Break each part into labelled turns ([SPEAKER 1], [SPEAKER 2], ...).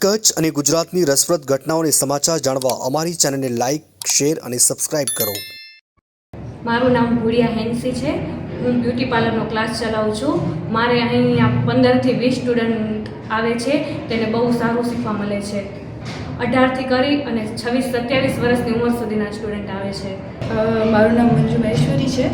[SPEAKER 1] કચ્છ અને ગુજરાતની રસપ્રદ ઘટનાઓને સમાચાર જાણવા અમારી ચેનલને લાઇક, શેર અને સબસ્ક્રાઇબ કરો.
[SPEAKER 2] મારું નામ ભુડિયા હેન્સી છે. હું બ્યુટી પાર્લરનો ક્લાસ ચલાવું છું. મારે અહીંયા 15 થી 20 સ્ટુડન્ટ આવે છે. તેને બહુ સારું શીખવા મળે છે. 18 થી કરી અને 26-27 વર્ષની ઉંમર સુધીના સ્ટુડન્ટ આવે છે.
[SPEAKER 3] મારું નામ મંજુ મહેશ્વરી છે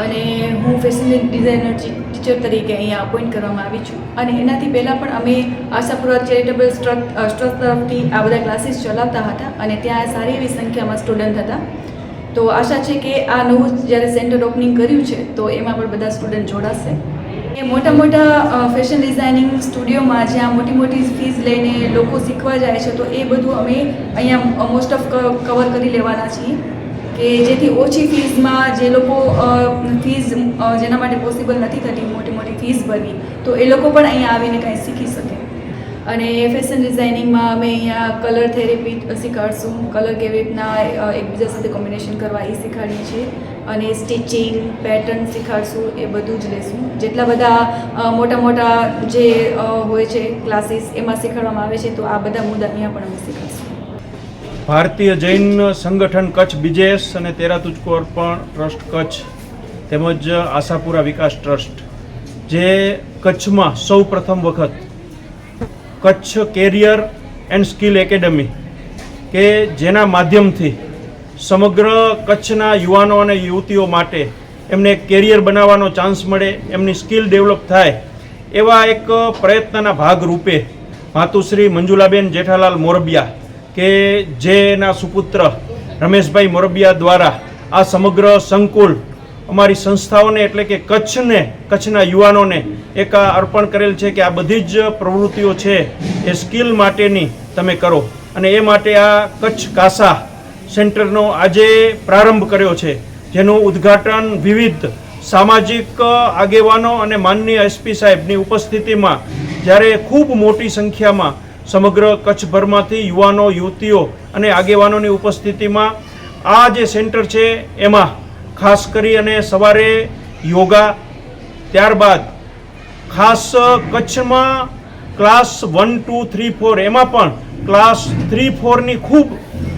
[SPEAKER 3] અને હું ફેશન ડિઝાઇનર ટીચર તરીકે અહીંયા અપોઇન્ટ કરવામાં આવી છું. અને એનાથી પહેલાં પણ અમે આશાપુરા ચેરિટેબલ ટ્રસ્ટ તરફથી આ બધા ક્લાસીસ ચલાવતા હતા અને ત્યાં સારી એવી સંખ્યામાં સ્ટુડન્ટ હતા. તો આશા છે કે આ નવું જ્યારે સેન્ટર ઓપનિંગ કર્યું છે તો એમાં પણ બધા સ્ટુડન્ટ જોડાશે. એ મોટા મોટા ફેશન ડિઝાઇનિંગ સ્ટુડિયોમાં જ્યાં મોટી મોટી ફીસ લઈને લોકો શીખવા જાય છે તો એ બધું અમે અહીંયા મોસ્ટ ઓફ કવર કરી લેવાના છીએ કે જેથી ઓછી ફીસમાં જે લોકો ફીસ જેના માટે પોસિબલ નથી થતી મોટી મોટી ફીસ ભરવી તો એ લોકો પણ અહીંયા આવીને કાંઈ શીખી શકે. અને ફેશન ડિઝાઇનિંગમાં અમે અહીંયા કલર થેરેપી શીખવાડશું, કલર કેવી રીતના એકબીજા સાથે કોમ્બિનેશન કરવા એ શીખવાડીએ છીએ અને સ્ટિચિંગ પેટર્ન શીખવાડશું. એ બધું જ લેશું. જેટલા બધા મોટા મોટા જે હોય છે ક્લાસીસ એમાં શીખવાડવામાં આવે છે તો આ બધા મુદ્દા અહીંયા પણ અમે શીખવાડશું.
[SPEAKER 4] ભારતીય જૈન સંગઠન કચ્છ બીજેએસ અને તેરા તુજકો અર્પણ ટ્રસ્ટ કચ્છ તેમજ આશાપુરા વિકાસ ટ્રસ્ટ જે કચ્છમાં સૌ પ્રથમ વખત Kutch career and skill academy કે જેના માધ્યમથી સમગ્ર કચ્છના યુવાનો અને યુવતીઓ માટે એમને કેરિયર બનાવવાનો ચાન્સ મળે, એમની સ્કિલ ડેવલપ થાય એવા એક પ્રયત્નના ભાગરૂપે માતુશ્રી મંજુલાબેન જેઠાલાલ મોરબિયા કે જેના સુપુત્ર રમેશભાઈ મોરબિયા દ્વારા આ સમગ્ર સંકુલ અમારી સંસ્થાઓને એટલે કે કચ્છના યુવાનોને એક અર્પણ કરેલ છે કે આ બધી જ પ્રવૃત્તિઓ છે એ સ્કિલ માટેની તમે કરો અને એ માટે આ કચ્છ કાસા સેન્ટરનો આજે પ્રારંભ કર્યો છે જેનું ઉદ્ઘાટન વિવિધ સામાજિક આગેવાનો અને માનનીય એસપી સાહેબની ઉપસ્થિતિમાં જ્યારે ખૂબ મોટી સંખ્યામાં સમગ્ર કચ્છભરમાંથી યુવાનો યુવતીઓ અને આગેવાનોની ઉપસ્થિતિમાં આ જે સેન્ટર છે એમાં ખાસ કરી અને સવારે યોગા, ત્યારબાદ ખાસ કચ્છમાં ક્લાસ 1, 2, 3, 4 એમાં પણ ક્લાસ 3, 4ની ખૂબ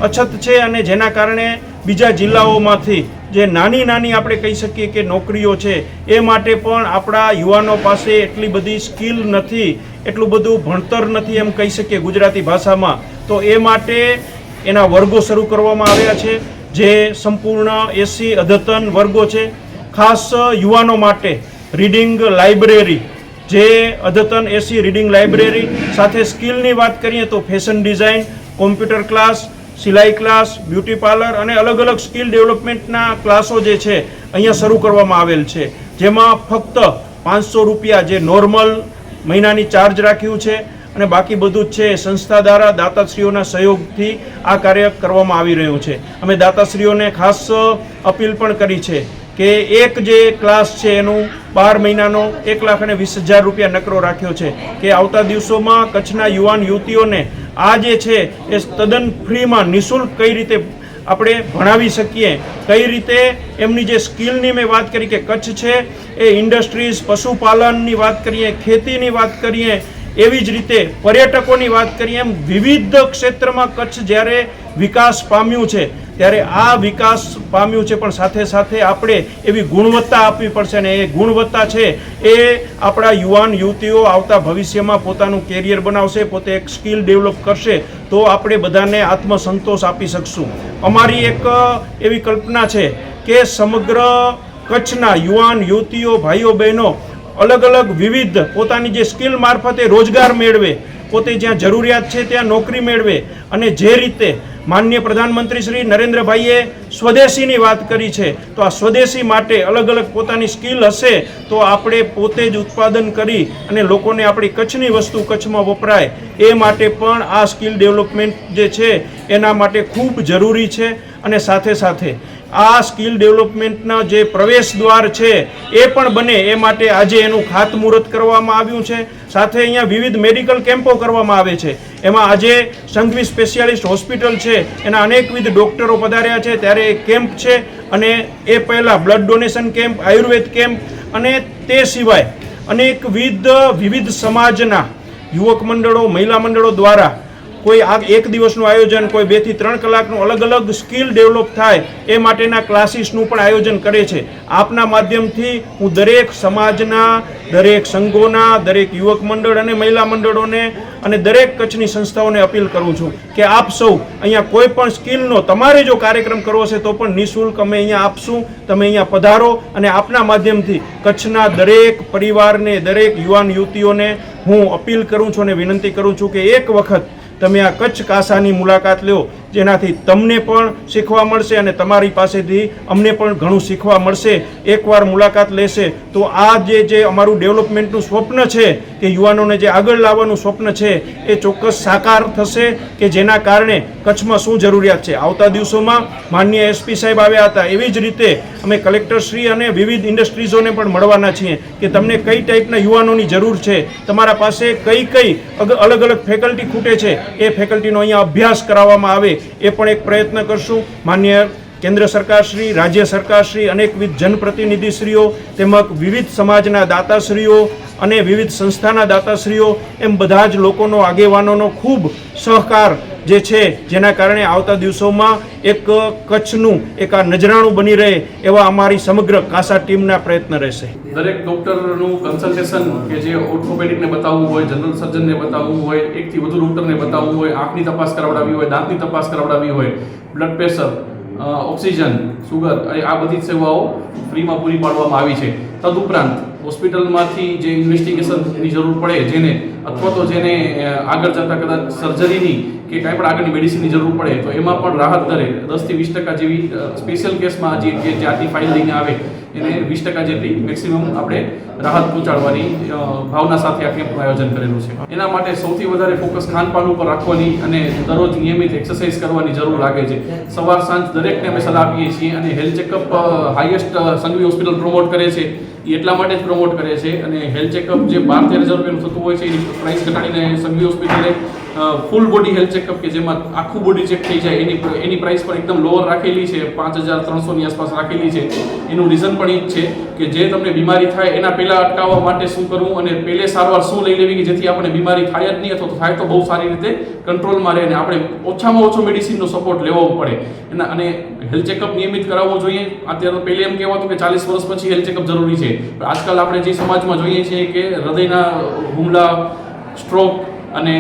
[SPEAKER 4] અછત છે અને જેના કારણે બીજા જિલ્લાઓમાંથી જે નાની આપણે કહી શકીએ કે નોકરીઓ છે એ માટે પણ આપણા યુવાનો પાસે એટલી બધી સ્કિલ નથી, એટલું બધું ભણતર નથી એમ કહી શકીએ ગુજરાતી ભાષામાં. તો એ માટે એના વર્ગો શરૂ કરવામાં આવ્યા છે જે સંપૂર્ણ 80 અદ્યતન વર્ગો છે. ખાસ યુવાનો માટે રીડિંગ લાઇબ્રેરી જે અદ્યતન 80 રીડિંગ લાઇબ્રેરી સાથે સ્કિલની વાત કરીએ તો ફેશન ડિઝાઇન, કોમ્પ્યુટર ક્લાસ, સિલાઈ ક્લાસ, બ્યુટી પાર્લર અને અલગ અલગ સ્કિલ ડેવલપમેન્ટના ક્લાસો જે છે અહીંયા શરૂ કરવામાં આવેલ છે. જેમાં ફક્ત 500 રૂપિયા જે નોર્મલ મહિનાની ચાર્જ રાખ્યું છે અને બાકી બધું જ છે સંસ્થા દ્વારા દાતાશ્રીઓના સહયોગથી આ કાર્ય કરવામાં આવી રહ્યું છે. અમે દાતાશ્રીઓને ખાસ અપીલ પણ કરી છે કે એક જે ક્લાસ છે એનું 12 મહિનાનો 1,20,000 રૂપિયા નકરો રાખ્યો છે કે આવતા દિવસોમાં કચ્છના યુવાન યુવતીઓને આ જે છે એ તદ્દન ફ્રીમાં નિઃશુલ્ક કઈ રીતે આપણે ભણાવી શકીએ, કઈ રીતે એમની જે સ્કિલની મેં વાત કરી કે કચ્છ છે એ ઇન્ડસ્ટ્રીઝ, પશુપાલનની વાત કરીએ, ખેતીની વાત કરીએ, એવી જ રીતે પર્યટકોની વાત કરીએ, એમ વિવિધ ક્ષેત્રમાં કચ્છ જ્યારે વિકાસ પામ્યું છે ત્યારે આ વિકાસ પામ્યું છે પણ સાથે સાથે આપણે એવી ગુણવત્તા આપવી પડશે અને એ ગુણવત્તા છે એ આપણા યુવાન યુવતીઓ આવતા ભવિષ્યમાં પોતાનું કેરિયર બનાવશે, પોતે એક સ્કિલ ડેવલપ કરશે તો આપણે બધાને આત્મસંતોષ આપી શકશું. અમારી એક એવી કલ્પના છે કે સમગ્ર કચ્છના યુવાન યુવતીઓ, ભાઈઓ બહેનો અલગ અલગ વિવિધ પોતાની જે સ્કિલ મારફતે રોજગાર મેળવે, પોતે જ્યાં જરૂરિયાત છે ત્યાં નોકરી મેળવે અને જે રીતે માનનીય પ્રધાનમંત્રી શ્રી નરેન્દ્રભાઈએ સ્વદેશીની વાત કરી છે તો આ સ્વદેશી માટે અલગ અલગ પોતાની સ્કિલ હશે તો આપણે પોતે જ ઉત્પાદન કરી અને લોકોને આપણી કચ્છની વસ્તુ કચ્છમાં વપરાય એ માટે પણ આ સ્કિલ ડેવલપમેન્ટ જે છે એના માટે ખૂબ જરૂરી છે. અને સાથે સાથે આ સ્કિલ ડેવલપમેન્ટના જે પ્રવેશ દ્વાર છે એ પણ બને એ માટે આજે એનું ખાતમુહૂર્ત કરવામાં આવ્યું છે. સાથે અહીંયા વિવિધ મેડિકલ કેમ્પો કરવામાં આવે છે. એમાં આજે સંઘવી સ્પેશિયાલિસ્ટ હોસ્પિટલ છે એના અનેકવિધ ડૉક્ટરો પધાર્યા છે ત્યારે એ કેમ્પ છે અને એ પહેલાં blood donation camp, Ayurveda camp અને તે સિવાય અનેકવિધ વિવિધ સમાજના યુવક મંડળો, મહિલા મંડળો દ્વારા કોઈ આ એક દિવસનું આયોજન, કોઈ 2 થી 3 કલાકનું અલગ અલગ સ્કિલ ડેવલપ થાય એ માટેના ક્લાસીસનું પણ આયોજન કરે છે. આપના માધ્યમથી હું દરેક સમાજના, દરેક સંઘોના, દરેક યુવક મંડળ અને મહિલા મંડળોને અને દરેક કચ્છની સંસ્થાઓને અપીલ કરું છું કે આપ સૌ અહીંયા કોઈ પણ સ્કિલનો તમારે જો કાર્યક્રમ કરવો છે તો પણ નિઃશુલ્ક અમે અહીંયા આપશું. તમે અહીંયા પધારો અને આપના માધ્યમથી કચ્છના દરેક પરિવારને, દરેક યુવાન યુવતીઓને હું અપીલ કરું છું અને વિનંતી કરું છું કે એક વખત તમે આ કચ્છ કાસાની મુલાકાત લો, જેનાથી તમને પણ શીખવા મળશે અને તમારી પાસેથી અમને પણ ઘણું શીખવા મળશે. એકવાર મુલાકાત લેશે તો આ જે અમારું ડેવલપમેન્ટનું સ્વપ્ન છે કે યુવાનોને જે આગળ લાવવાનું સ્વપ્ન છે એ ચોક્કસ સાકાર થશે કે જેના કારણે કચ્છમાં શું જરૂરિયાત છે. આવતા દિવસોમાં માનનીય SP સાહેબ આવ્યા હતા, એવી જ રીતે અમે કલેક્ટરશ્રી અને વિવિધ ઇન્ડસ્ટ્રીઝોને પણ મળવાના છીએ કે તમને કઈ ટાઈપના યુવાનોની જરૂર છે, તમારા પાસે કઈ અલગ અલગ ફેકલ્ટી ખૂટે છે, એ ફેકલ્ટીનો અહીંયા અભ્યાસ કરાવવામાં આવે એ પણ એક પ્રયત્ન કરશું. માન્ય કેન્દ્ર સરકારશ્રી, રાજ્ય સરકારશ્રી, અનેકવિધ જનપ્રતિનિધિશ્રીઓ તેમજ વિવિધ સમાજના દાતાશ્રીઓ અને વિવિધ સંસ્થાના દાતાશ્રીઓ એમ બધા જ લોકોનો, આગેવાનોનો ખૂબ સહકાર જે છે, જેના કારણે આવતા દિવસોમાં એક કચ્છનું એક આ નજરાણું બની રહે એવા અમારી સમગ્ર કાસા ટીમના પ્રયત્ન રહેશે.
[SPEAKER 5] દરેક ડૉક્ટરનું કન્સલ્ટેશન કે જે ઓર્થોપેડિકને બતાવવું હોય, જનરલ સર્જનને બતાવવું હોય, એકથી વધુ ડૉક્ટરને બતાવવું હોય, આંખની તપાસ કરાવડાવી હોય, દાંતની તપાસ કરાવડાવી હોય, બ્લડ પ્રેશર, ઓક્સિજન, સુગર, આ બધી સેવાઓ ફ્રીમાં પૂરી પાડવામાં આવી છે. તદુપરાંત હોસ્પિટલમાંથી જે ઇન્વેસ્ટિગેશનની જરૂર પડે જેને, અથવા તો જેને આગળ જતાં કદાચ સર્જરીની કે કાંઈ પણ આગળની મેડિસિનની જરૂર પડે તો એમાં પણ રાહત દરે 10 થી 20% જેવી સ્પેશિયલ કેસમાં જે જ્યાંથી ફાઇલ લઈને આવે એને 20% જેટલી મેક્સિમમ આપણે રાહત પહોંચાડવાની ભાવના સાથે આ કેમ્પનું આયોજન કરેલું છે. એના માટે સૌથી વધારે ફોકસ ખાનપાન ઉપર રાખવાની અને દરરોજ નિયમિત એક્સરસાઇઝ કરવાની જરૂર લાગે છે. સવાર સાંજ દરેકને અમે સલાહ આપીએ છીએ અને health checkup highest Sanghvi hospital promote કરે છે. એ એટલા માટે જ પ્રમોટ કરે છે અને હેલ્થ ચેકઅપ જે 12-13 હજાર રૂપિયાનું થતું હોય છે એની પ્રાઇસ ઘટાડીને સંઘવી હોસ્પિટલે ફૂલ બોડી હેલ્થ ચેકઅપ કે જેમાં આખું બોડી ચેક થઈ જાય એની પ્રાઇસ પણ એકદમ લોઅર રાખેલી છે, 5300ની આસપાસ રાખેલી છે. એનું રીઝન પણ એ જ છે કે જે તમને બીમારી થાય એના પહેલાં અટકાવવા માટે શું કરવું અને પહેલે સારવાર શું લઈ લેવી કે જેથી આપણે બીમારી થાય જ નહીં, અથવા તો થાય તો બહુ સારી રીતે કંટ્રોલમાં રહે અને આપણે ઓછામાં ઓછો મેડિસિનનો સપોર્ટ લેવો પડે એના. અને હેલ્થ ચેકઅપ નિયમિત કરાવવું જોઈએ. અત્યારે પહેલે એમ કહેવાતું કે 40 વર્ષ પછી હેલ્થ ચેકઅપ જરૂરી છે, પણ આજકાલ આપણે જે સમાજમાં જોઈએ છીએ કે હૃદયના હુમલા, સ્ટ્રોક અને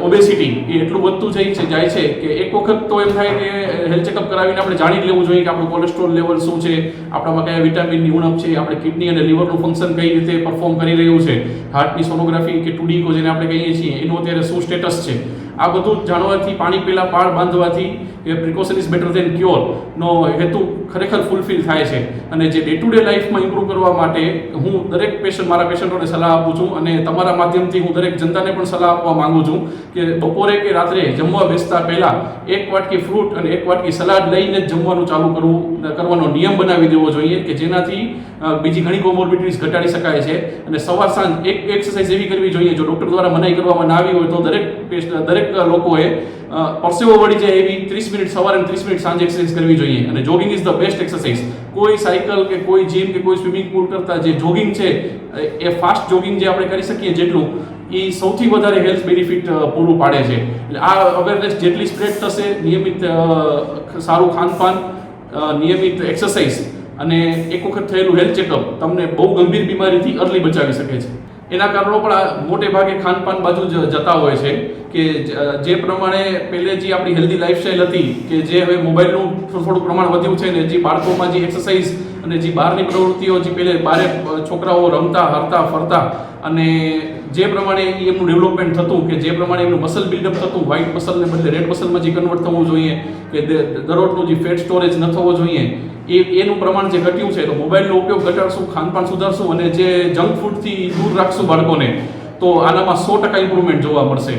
[SPEAKER 5] ઓબેસિટી એ એટલું વધતું જાય છે કે એક વખત તો એમ થાય કે હેલ્થ ચેકઅપ કરાવીને આપણે જાણી લેવું જોઈએ કે આપણું કોલેસ્ટ્રોલ લેવલ શું છે, આપણામાં કયા વિટામિનની ઉણપ છે, આપણે કિડની અને લીવરનું ફંક્શન કઈ રીતે પરફોર્મ કરી રહ્યું છે, હાર્ટની સોનોગ્રાફી કે ટુડીકો જેને આપણે કહીએ છીએ એનું અત્યારે શું સ્ટેટસ છે. આ બધું જાણવાથી, પાણી પહેલાં પાળ બાંધવાથી કે precaution is better than cure નો હેતુ ખરેખર ફૂલફિલ થાય છે. અને જે ડે ટુ ડે લાઈફમાં ઇમ્પ્રૂવ કરવા માટે હું દરેક મારા પેશન્ટોને સલાહ આપું છું અને તમારા માધ્યમથી હું દરેક જનતાને પણ સલાહ આપવા માંગુ છું કે બપોરે કે રાત્રે જમવા બેસતા પહેલાં 1 વાટકી ફ્રૂટ અને 1 વાટકી સલાડ લઈને જ જમવાનું ચાલુ કરવાનો નિયમ બનાવી દેવો જોઈએ કે જેનાથી બીજી ઘણી કોમોર્બિડિટીઝ ઘટાડી શકાય છે. અને સવાર સાંજ એક એક્સરસાઇઝ એવી કરવી જોઈએ, જો ડૉક્ટર દ્વારા મનાઈ કરવામાં ના આવી હોય તો દરેક લોકોએ પરસેવો વળી જાય એવી 30 મિનિટ સવારે અને 30 મિનિટ સાંજે એક્સરસાઇઝ કરવી જોઈએ. અને jogging is the best exercise. કોઈ સાયકલ કે કોઈ જીમ કે કોઈ સ્વિમિંગ પુલ કરતાં જે જોગિંગ છે એ ફાસ્ટ જોગિંગ જે આપણે કરી શકીએ જેટલું એ સૌથી વધારે હેલ્થ બેનિફિટ પૂરું પાડે છે. એટલે આ અવેરનેસ જેટલી સ્પ્રેડ થશે, નિયમિત સારું ખાનપાન, નિયમિત એક્સરસાઇઝ અને એક વખત થયેલું હેલ્થ ચેકઅપ તમને બહુ ગંભીર બીમારીથી અર્લી બચાવી શકે છે. એના કારણો પણ મોટે ભાગે ખાનપાન બાજુ જ જતા હોય છે કે જે પ્રમાણે પહેલે જે આપણી હેલ્ધી લાઈફસ્ટાઈલ હતી કે જે હવે મોબાઈલનું થોડું પ્રમાણ વધ્યું છે ને જે બાળકોમાં જે એક્સરસાઇઝ અને જે બહારની પ્રવૃત્તિઓ જે પહેલે બહાર છોકરાઓ રમતા, હરતા, ફરતા અને જે પ્રમાણે એમનું ડેવલપમેન્ટ થતું કે જે પ્રમાણે એમનું મસલ બિલ્ડઅપ થતું, વ્હાઇટ મસલને બદલે રેડ મસલમાં જે કન્વર્ટ થવું જોઈએ કે દરરોજનું જે ફેટ સ્ટોરેજ ન થવો જોઈએ એનું પ્રમાણ જે ઘટ્યું છે. તો મોબાઈલનો ઉપયોગ ઘટાડશું, ખાનપાન સુધારશું અને જે જંક ફૂડથી દૂર રાખશું બાળકોને તો આનામાં 100% ઇમ્પ્રુવમેન્ટ જોવા મળશે.